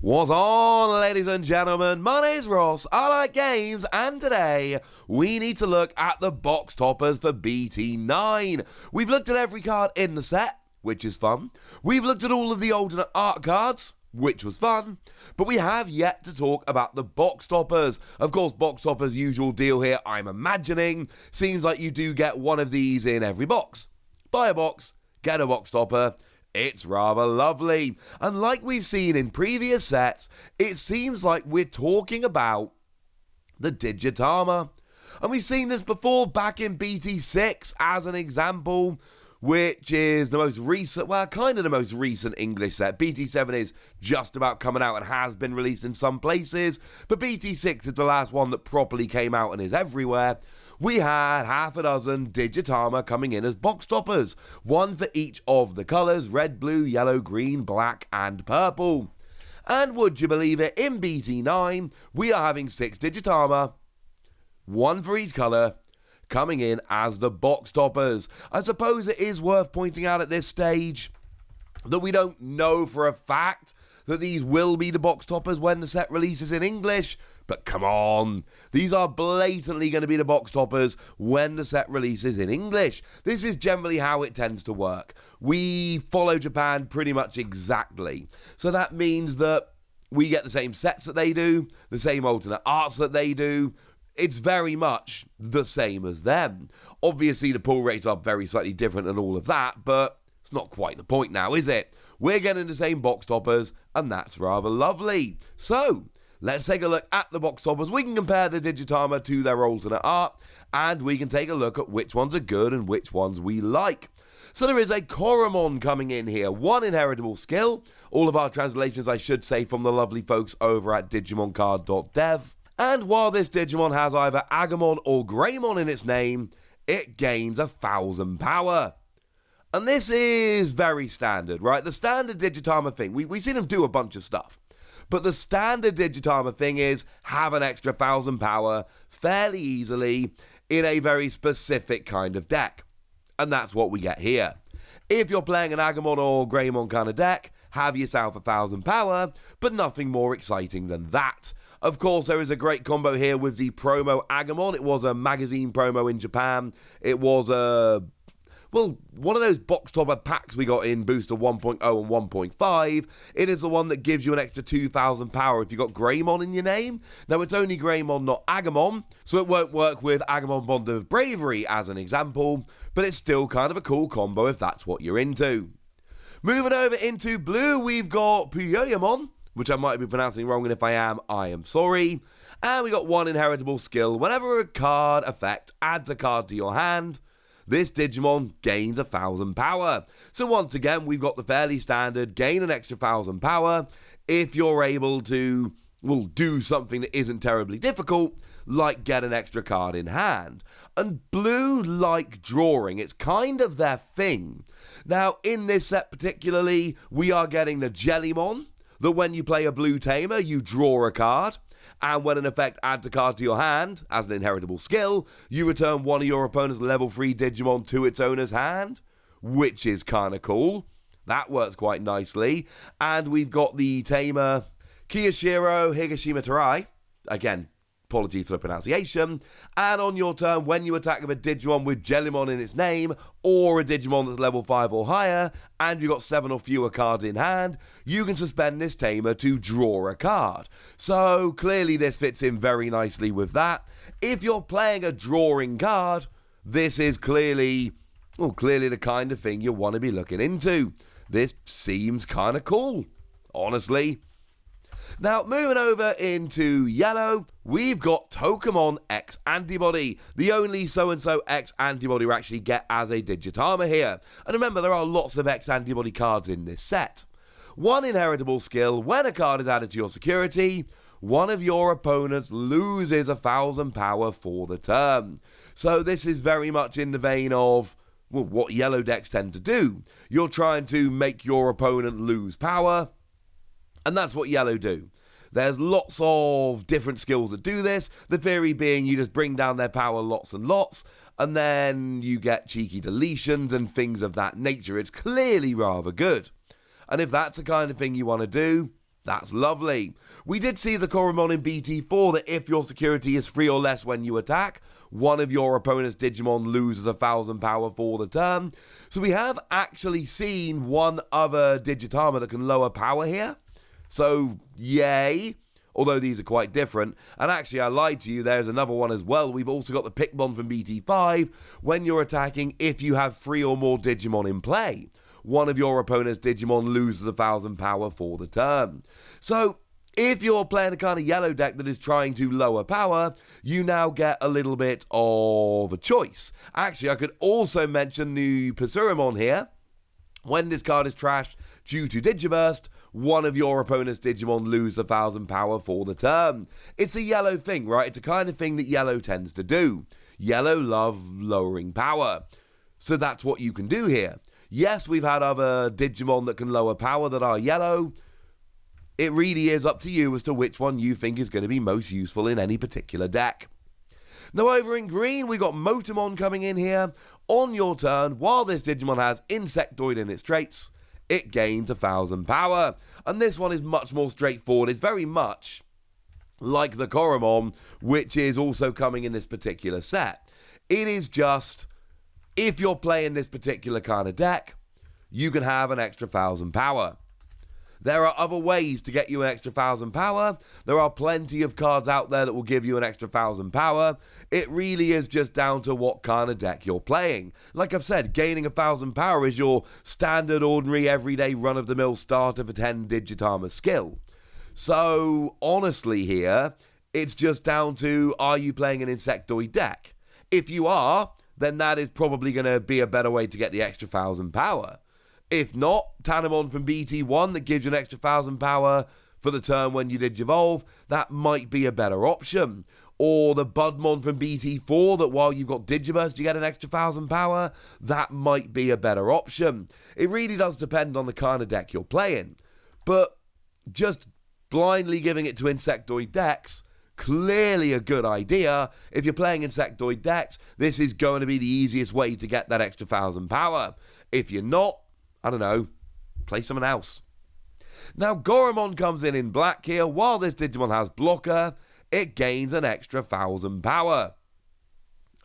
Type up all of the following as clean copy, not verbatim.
What's on, ladies and gentlemen? My name's Ross, I like games, and today we need to look at the box toppers for BT9. We've looked at every card in the set, which is fun. We've looked at all of the alternate art cards, which was fun. But we have yet to talk about the box toppers. Of course, box toppers' usual deal here, I'm imagining. Seems like you do get one of these in every box. Buy a box, get a box topper. It's rather lovely, and like we've seen in previous sets, it seems like we're talking about the Digitama. And we've seen this before back in BT6 as an example, which is the most recent, well, kind of the most recent English set. BT7 is just about coming out and has been released in some places, but BT6 is the last one that properly came out and is everywhere. We had half a dozen Digitama coming in as box toppers, one for each of the colours, red, blue, yellow, green, black and purple. And would you believe it, in BT9, we are having 6 Digitama, one for each colour, coming in as the box toppers. I suppose it is worth pointing out at this stage that we don't know for a fact that these will be the box toppers when the set releases in English, but come on, these are blatantly going to be the box toppers when the set releases in English. This is generally how it tends to work. We follow Japan pretty much exactly, so that means that we get the same sets that they do, the same alternate arts that they do. It's very much the same as them. Obviously, the pull rates are very slightly different and all of that, but it's not quite the point now, is it? We're getting the same box toppers, and that's rather lovely. So, let's take a look at the box toppers. We can compare the Digitama to their alternate art, and we can take a look at which ones are good and which ones we like. So there is a Koromon coming in here, one inheritable skill. All of our translations, I should say, from the lovely folks over at digimoncard.dev. And while this Digimon has either Agumon or Greymon in its name, it gains 1,000 power. And this is very standard, right? The standard Digitama thing, we've seen them do a bunch of stuff. But the standard Digitama thing is have an extra 1,000 power fairly easily in a very specific kind of deck. And that's what we get here. If you're playing an Agumon or Greymon kind of deck, have yourself 1,000 power, but nothing more exciting than that. Of course, there is a great combo here with the promo Agumon. It was a magazine promo in Japan. It was one of those box topper packs we got in Booster 1.0 and 1.5. It is the one that gives you an extra 2,000 power if you've got Greymon in your name. Now, it's only Greymon, not Agumon, so it won't work with Agumon Bond of Bravery as an example, but it's still kind of a cool combo if that's what you're into. Moving over into blue, we've got Puyoyamon, which I might be pronouncing wrong, and if I am, I am sorry. And we got one inheritable skill. Whenever a card effect adds a card to your hand, this Digimon gains 1,000 power. So once again, we've got the fairly standard gain an extra 1,000 power if you're able to, do something that isn't terribly difficult, like get an extra card in hand. And blue like drawing, it's kind of their thing. Now, in this set particularly, we are getting the Jellymon, that when you play a blue tamer, you draw a card, and when an effect adds a card to your hand, as an inheritable skill, you return one of your opponent's level 3 Digimon to its owner's hand, which is kind of cool. That works quite nicely. And we've got the tamer Kiyashiro Higashima Tarai, again, apologies for the pronunciation, and on your turn, when you attack with a Digimon with Jellymon in its name, or a Digimon that's level 5 or higher, and you've got 7 or fewer cards in hand, you can suspend this tamer to draw a card. So clearly this fits in very nicely with that. If you're playing a drawing card, this is clearly the kind of thing you want to be looking into. This seems kind of cool, honestly. Now, moving over into yellow, we've got Tokomon X-Antibody, the only so-and-so X-Antibody we actually get as a Digitama here. And remember, there are lots of X-Antibody cards in this set. One inheritable skill, when a card is added to your security, one of your opponents loses 1,000 power for the turn. So this is very much in the vein of what yellow decks tend to do. You're trying to make your opponent lose power, and that's what yellow do. There's lots of different skills that do this. The theory being you just bring down their power lots and lots, and then you get cheeky deletions and things of that nature. It's clearly rather good. And if that's the kind of thing you want to do, That's lovely. We did see the Koromon in BT4 that if your security is 3 or less when you attack, one of your opponent's Digimon loses 1,000 power for the turn. So we have actually seen one other Digitama that can lower power here. So, yay. Although these are quite different. And actually, I lied to you, there's another one as well. We've also got the Pikmon from BT5. When you're attacking, if you have 3 or more Digimon in play, one of your opponent's Digimon loses 1,000 power for the turn. So, if you're playing a kind of yellow deck that is trying to lower power, you now get a little bit of a choice. Actually, I could also mention the Psurumon here. When this card is trashed due to Digiburst, one of your opponent's Digimon lose 1,000 power for the turn. It's a yellow thing, right? It's the kind of thing that yellow tends to do. Yellow love lowering power. So that's what you can do here. Yes, we've had other Digimon that can lower power that are yellow. It really is up to you as to which one you think is going to be most useful in any particular deck. Now over in green, we got Motomon coming in here. On your turn, while this Digimon has Insectoid in its traits, it gains 1,000 power. And this one is much more straightforward. It's very much like the Koromon, which is also coming in this particular set. It is just, if you're playing this particular kind of deck, you can have an extra 1,000 power. There are other ways to get you an extra 1,000 power. There are plenty of cards out there that will give you an extra 1,000 power. It really is just down to what kind of deck you're playing. Like I've said, gaining 1,000 power is your standard, ordinary, everyday, run-of-the-mill starter for 10 Digitama skill. So, honestly here, it's just down to, are you playing an Insectoid deck? If you are, then that is probably going to be a better way to get the extra 1,000 power. If not, Tokomon from BT1 that gives you an extra 1,000 power for the turn when you Digivolve, that might be a better option. Or the Budmon from BT4 that while you've got Digiburst you get an extra 1,000 power, that might be a better option. It really does depend on the kind of deck you're playing. But just blindly giving it to Insectoid decks, clearly a good idea. If you're playing Insectoid decks, this is going to be the easiest way to get that extra 1,000 power. If you're not, I don't know, play someone else. Now, Koromon comes in black here. While this Digimon has blocker, it gains an extra 1,000 power.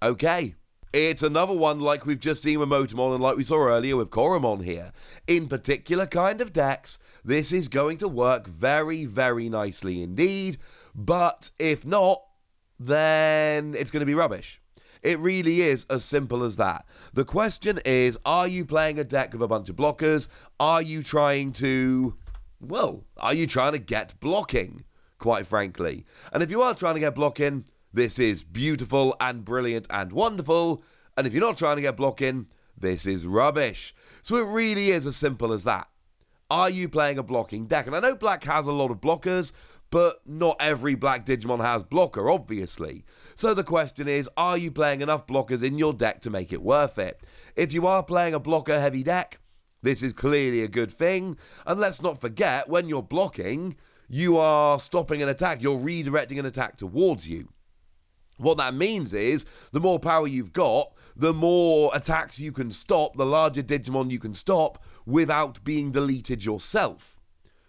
Okay. It's another one like we've just seen with Motomon and like we saw earlier with Koromon here. In particular kind of decks, this is going to work very, very nicely indeed. But if not, then it's going to be rubbish. It really is as simple as that. The question is, are you playing a deck with a bunch of blockers? Are you trying to get blocking, quite frankly? And if you are trying to get blocking, this is beautiful and brilliant and wonderful. And if you're not trying to get blocking, this is rubbish. So it really is as simple as that. Are you playing a blocking deck? And I know black has a lot of blockers, but not every black Digimon has blocker, obviously. So the question is, are you playing enough blockers in your deck to make it worth it? If you are playing a blocker-heavy deck, this is clearly a good thing. And let's not forget, when you're blocking, you are stopping an attack. You're redirecting an attack towards you. What that means is, the more power you've got, the more attacks you can stop, the larger Digimon you can stop without being deleted yourself.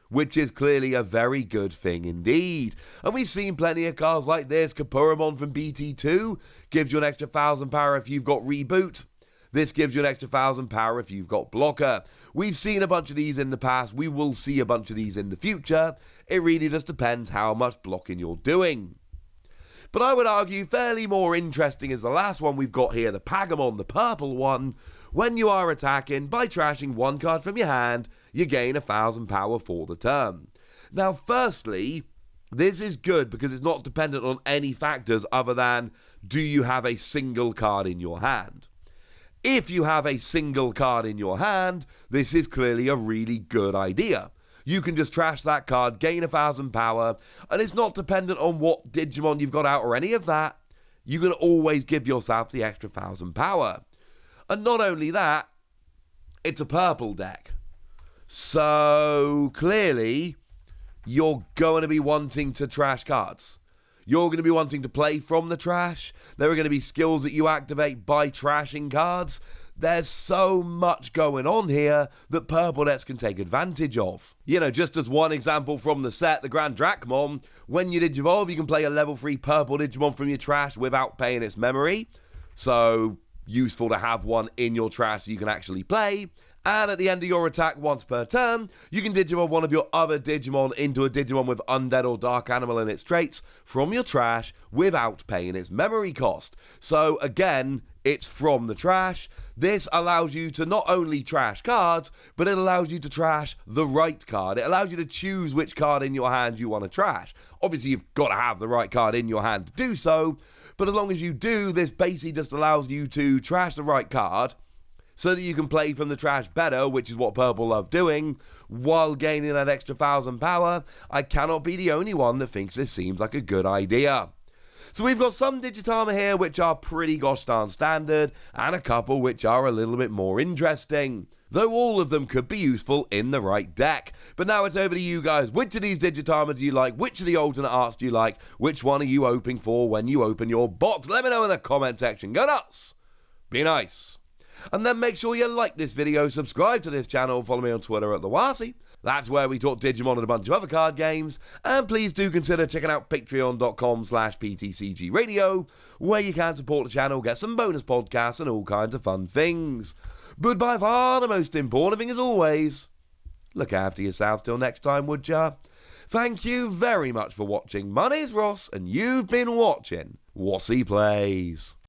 Which is clearly a very good thing indeed. And we've seen plenty of cards like this. Koromon from BT2 gives you an extra 1,000 power if you've got Reboot. This gives you an extra 1,000 power if you've got Blocker. We've seen a bunch of these in the past. We will see a bunch of these in the future. It really just depends how much blocking you're doing. But I would argue fairly more interesting is the last one we've got here, the Pagamon, the purple one. When you are attacking, by trashing one card from your hand, you gain 1,000 power for the turn. Now, firstly, this is good because it's not dependent on any factors other than, do you have a single card in your hand? If you have a single card in your hand, this is clearly a really good idea. You can just trash that card, gain 1,000 power, and it's not dependent on what Digimon you've got out or any of that. You can always give yourself the extra 1,000 power. And not only that, it's a purple deck. So, clearly, you're going to be wanting to trash cards. You're going to be wanting to play from the trash. There are going to be skills that you activate by trashing cards. there's so much going on here that purple decks can take advantage of. You know, just as one example from the set, the Grand Dracmon, when you Digivolve, you can play a level 3 purple Digimon from your trash without paying its memory. So, useful to have one in your trash so you can actually play. And at the end of your attack once per turn, you can Digivolve one of your other Digimon into a Digimon with Undead or Dark Animal in its traits from your trash without paying its memory cost. So again, it's from the trash. This allows you to not only trash cards, but it allows you to trash the right card. It allows you to choose which card in your hand you want to trash. Obviously, you've got to have the right card in your hand to do so, but as long as you do, this basically just allows you to trash the right card so that you can play from the trash better, which is what purple love doing, while gaining that extra 1,000 power. I cannot be the only one that thinks this seems like a good idea. So we've got some Digitama here which are pretty gosh darn standard, and a couple which are a little bit more interesting, though all of them could be useful in the right deck. But now it's over to you guys. Which of these Digitama do you like? Which of the alternate arts do you like? Which one are you hoping for when you open your box? Let me know in the comment section. Go nuts! Be nice! And then make sure you like this video, subscribe to this channel, follow me on Twitter at TheWasi. That's where we talk Digimon and a bunch of other card games. And please do consider checking out patreon.com/PTCGradio, where you can support the channel, get some bonus podcasts and all kinds of fun things. But by far the most important thing as always, look after yourself till next time, would ya? Thank you very much for watching. My name's Ross, and you've been watching Wasi Plays.